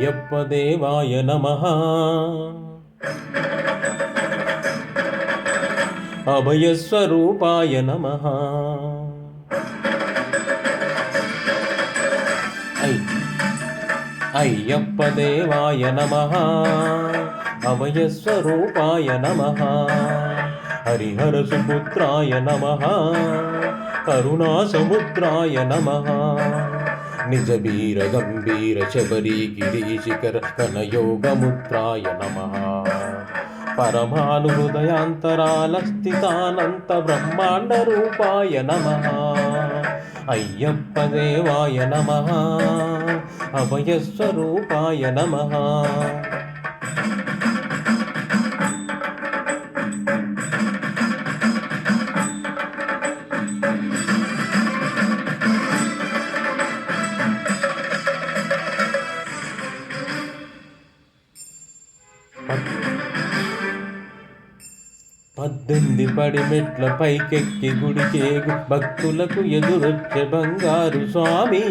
అయ్యప్ప దేవాయ నమః. అభయస్వరూపాయ నమః. అయ్యప్ప దేవాయ నమః. అభయస్వరూపాయ నమః. హరిహర సుపుత్రాయ నమః. కరుణాసముద్రాయ నమః. నిజ వీర గంభీర శబరి గిరీశిఖర కనయోగముద్రాయ నమః. పరమాణు హృదయాంతరాల స్థితానంత బ్రహ్మాండ రూపాయ నమః. అయ్యప్ప దేవాయ నమః. అభయస్వరూపాయ నమః. పద్దెనిమిది పడి మెట్ల పైకెక్కి గుడికేగు భక్తులకు ఎదురొచ్చే బంగారు స్వామి.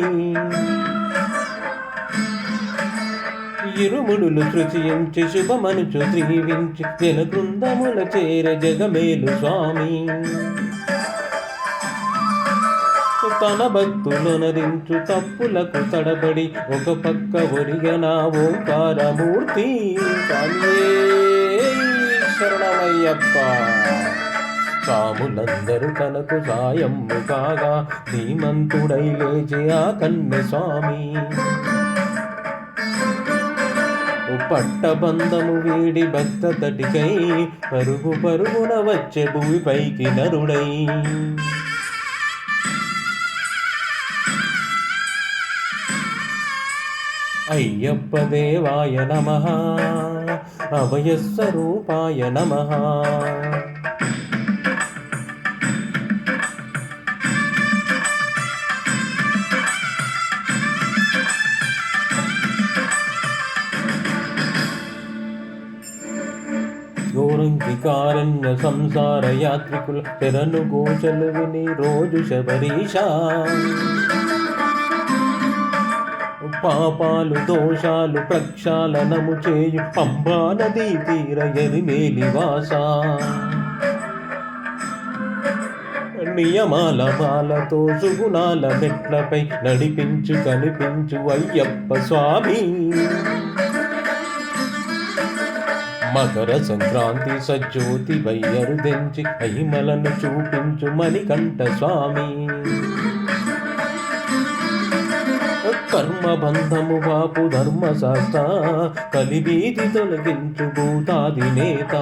ఇరుముడులు తృతీయించి శుభమనుచు దీవించి జన బృందముల చేర జగమేలు స్వామి. తన భక్తులనరించు తప్పులకు తడబడి ఒక పక్క ఒరిగన ఓంకారమూర్తి. శరణమయ్యప్ప. సాములందరూ తనకు సాయమ్ము కాగా ధీమంతుడై లేచే ఆ కన్నె స్వామి. పట్టబంధము వీడి భక్త తటికై పరుగు పరుగున వచ్చే భూమిపైకి నరుడై. అయ్యప్ప దేవాయ నమః. అభయస్వరూపాయ నమః. గోరంకికారణ్య సంసార యాత్రికుల శరణు ఘోషలు విని రోజు శబరీష. పాపాలు దోషాలు ప్రక్షాళనము చేయు పంబా నదీ తీర ఎరిమేలి వాస. నియమాల మాలతో సుగుణాల మెట్లపై నడిపించు కనిపించు అయ్యప్ప స్వామి. మకర సంక్రాంతి సజ్జోతి వయ్యరుదెంచి అహిమలను చూపించు మణికంఠ స్వామి. కర్మబంధము బాపు ధర్మశాస్త్ర కలిబీది తొలగించు భూతాది నేత.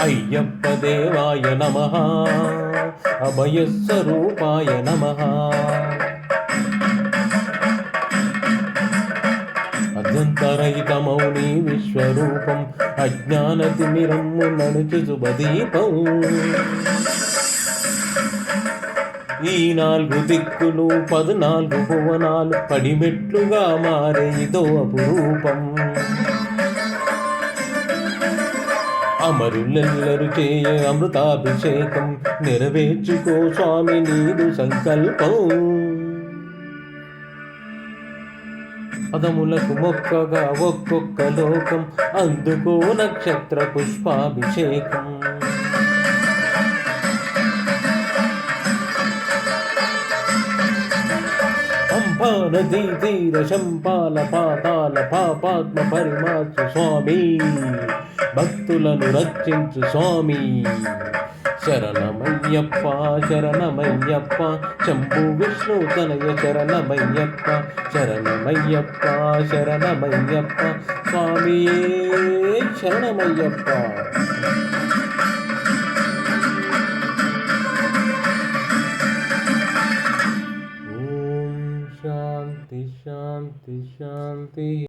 అయ్యప్ప దేవాయ నమః. అభయస్వరూపాయ నమః. అద్యంతరహితమౌని విశ్వరూపం అజ్ఞానతిమిరమ్ము నడుచు శుభదీపం. ఈ 4 దిక్కులు 14 భువనాలు పడిమెట్లుగా మారే ఇదో అపురూపం. అమరులెల్లరు చేయ అమృతాభిషేకం నెరవేర్చుకో స్వామి నీదు సంకల్పం. పదములకు మొక్కగా ఒక్కొక్క లోకం అందుకో నక్షత్ర పుష్పాభిషేకం. పంపా నదీ తీర శంపాల పాతాల పాపాత్మ పరిమార్చు స్వామి. భక్తులను రక్షించు స్వామి. శరణమయ్యప్ప శరణమయ్యప్ప శంభు విష్ణు తనయ శరణమయ్యప్ప. శరణమయ్యప్ప శరణమయ్యప్ప స్వామియే శరణమయ్యప్ప. ఓం శాంతి శాంతి శాంతి.